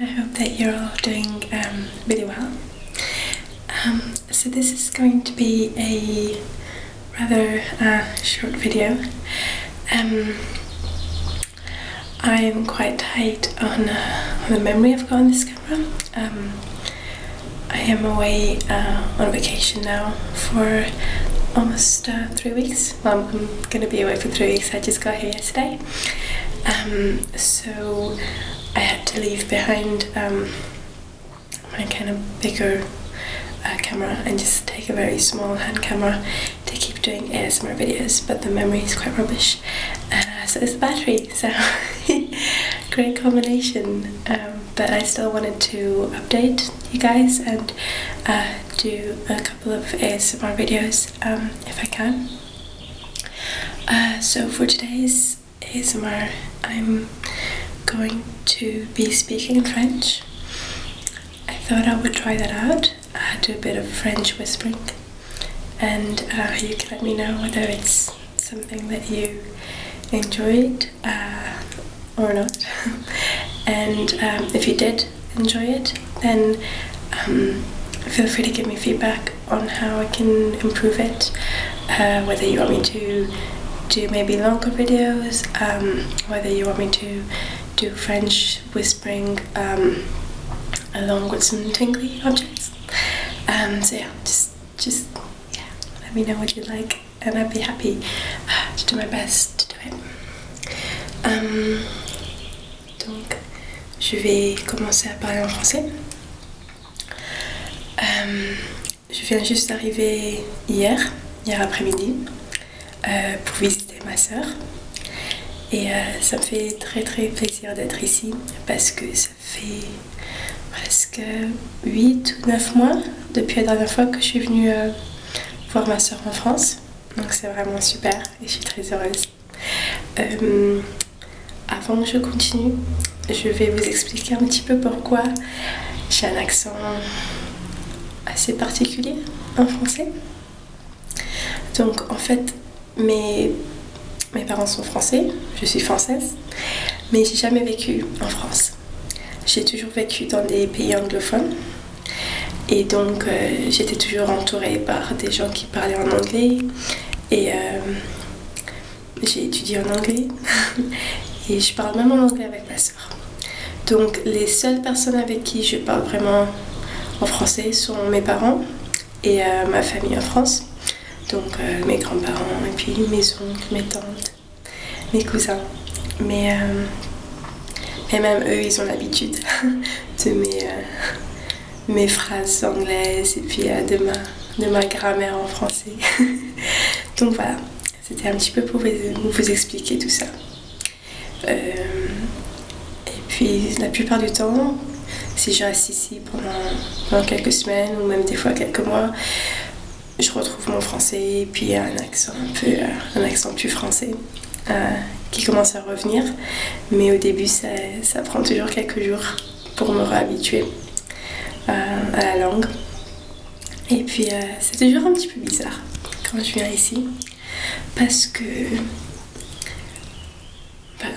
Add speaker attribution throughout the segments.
Speaker 1: I hope that you're all doing really well. So this is going to be a rather short video. I'm quite tight on the memory I've got on this camera. I am away on vacation now for almost 3 weeks. Well, I'm going to be away for 3 weeks. I just got here yesterday. So I had to leave behind my kind of bigger camera and just take a very small hand camera to keep doing ASMR videos, but the memory is quite rubbish. So it's the battery, so great combination. But I still wanted to update you guys and do a couple of ASMR videos if I can. So for today's ASMR, I'm going to be speaking in French. I thought I would try that out, do a bit of French whispering, and you can let me know whether it's something that you enjoyed or not. And if you did enjoy it, then feel free to give me feedback on how I can improve it, whether you want me to do maybe longer videos, whether you want me to do French whispering along with some tingly objects. So yeah, just let me know what you like, and I'd be happy to do my best to do it. Donc, je vais commencer à parler en français. Je viens juste d'arriver hier après-midi pour visiter ma sœur. Et ça me fait très plaisir d'être ici parce que ça fait presque 8 ou 9 mois depuis la dernière fois que je suis venue voir ma sœur en France. Donc c'est vraiment super et je suis très heureuse. Avant que je continue, je vais vous expliquer un petit peu pourquoi j'ai un accent assez particulier en français. Donc en fait, mes parents sont français, je suis française, mais j'ai jamais vécu en France. J'ai toujours vécu dans des pays anglophones, et donc j'étais toujours entourée par des gens qui parlaient en anglais, et j'ai étudié en anglais, et je parle même en anglais avec ma soeur. Donc les seules personnes avec qui je parle vraiment en français sont mes parents et ma famille en France. Donc mes grands-parents, et puis mes oncles, mes tantes, mes cousins. Mais même eux, ils ont l'habitude de mes phrases anglaises et puis de ma grammaire en français. Donc voilà, c'était un petit peu pour vous expliquer tout ça. Et puis la plupart du temps, si je reste ici pendant quelques semaines ou même des fois quelques mois, je retrouve mon français et puis un accent plus français qui commence à revenir. Mais au début, ça prend toujours quelques jours pour me réhabituer à la langue. Et puis c'est toujours un petit peu bizarre quand je viens ici, parce que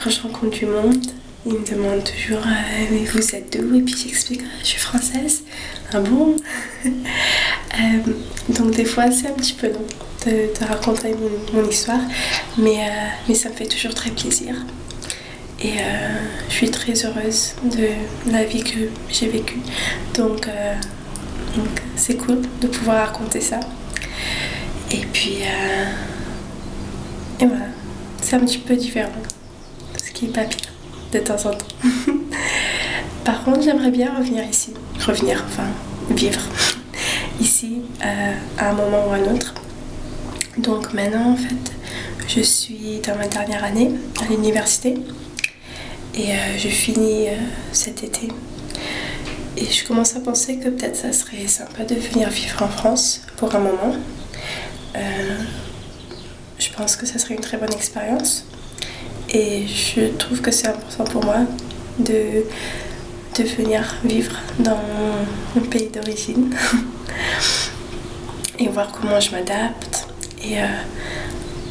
Speaker 1: quand je rencontre du monde, ils me demandent toujours mais vous êtes d'où? Et puis j'explique je suis française. Ah bon? Donc des fois c'est un petit peu long de raconter mon histoire, mais ça me fait toujours très plaisir. Et je suis très heureuse de la vie que j'ai vécue. Donc c'est cool de pouvoir raconter ça. Et puis et voilà, c'est un petit peu différent, ce qui est pas pire de temps en temps. Par contre, j'aimerais bien vivre ici à un moment ou à un autre. Donc maintenant, en fait, je suis dans ma dernière année à l'université et je finis cet été. Et je commence à penser que peut-être ça serait sympa de venir vivre en France pour un moment. Je pense que ça serait une très bonne expérience. Et je trouve que c'est important pour moi de venir vivre dans mon pays d'origine et voir comment je m'adapte et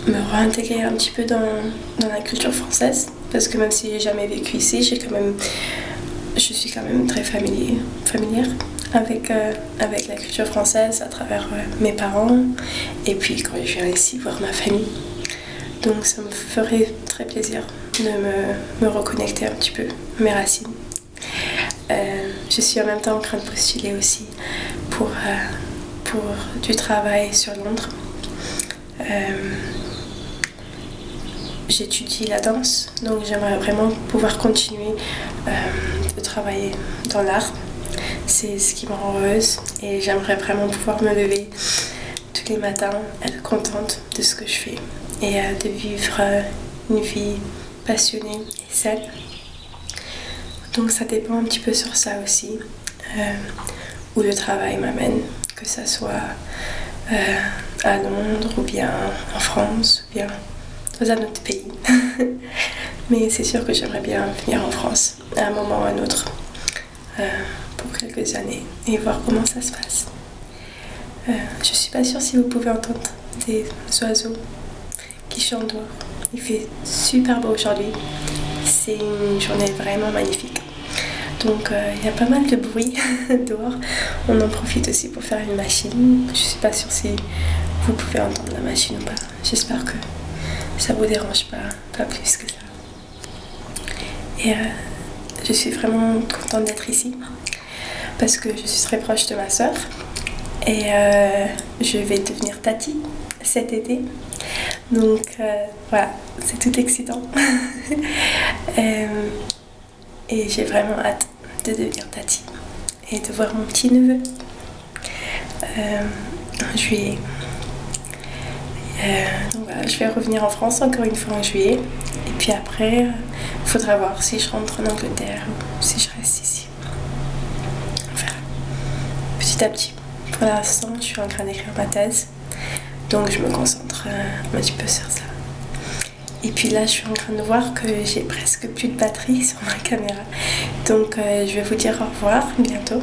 Speaker 1: me réintégrer un petit peu dans la culture française, parce que même si j'ai jamais vécu ici, j'ai quand même je suis quand même très familière avec la culture française à travers mes parents et puis quand je viens ici voir ma famille. Donc ça me ferait très plaisir de me reconnecter un petit peu à mes racines. Je suis en même temps en train de postuler aussi pour du travail sur Londres. J'étudie la danse, donc j'aimerais vraiment pouvoir continuer de travailler dans l'art. C'est ce qui me rend heureuse et j'aimerais vraiment pouvoir me lever tous les matins, être contente de ce que je fais et de vivre une vie passionnée et saine. Donc ça dépend un petit peu sur ça aussi, où le travail m'amène, que ça soit à Londres ou bien en France ou bien dans un autre pays. Mais c'est sûr que j'aimerais bien venir en France à un moment ou à un autre pour quelques années et voir comment ça se passe. Je suis pas sûre si vous pouvez entendre des oiseaux qui chantent dehors. Il fait super beau aujourd'hui. C'est une journée vraiment magnifique. Donc il y a pas mal de bruit dehors. On en profite aussi pour faire une machine. Je suis pas sûre si vous pouvez entendre la machine ou pas. J'espère que ça vous dérange pas plus que ça. Et je suis vraiment contente d'être ici parce que je suis très proche de ma soeur et je vais devenir tati cet été. Donc voilà, c'est tout excitant. Et j'ai vraiment hâte de devenir tati et de voir mon petit neveu en juillet. Donc voilà, je vais revenir en France encore une fois en juillet. Et puis après, il faudra voir si je rentre en Angleterre ou si je reste ici. On verra. Petit à petit. Pour l'instant, je suis en train d'écrire ma thèse. Donc je me concentre un petit peu sur ça. Et puis là, je suis en train de voir que j'ai presque plus de batterie sur ma caméra. Donc je vais vous dire au revoir bientôt.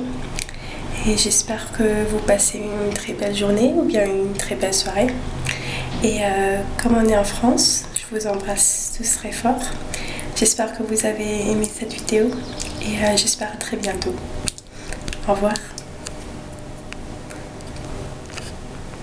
Speaker 1: Et j'espère que vous passez une très belle journée ou bien une très belle soirée. Et comme on est en France, je vous embrasse tous très fort. J'espère que vous avez aimé cette vidéo et j'espère à très bientôt. Au revoir.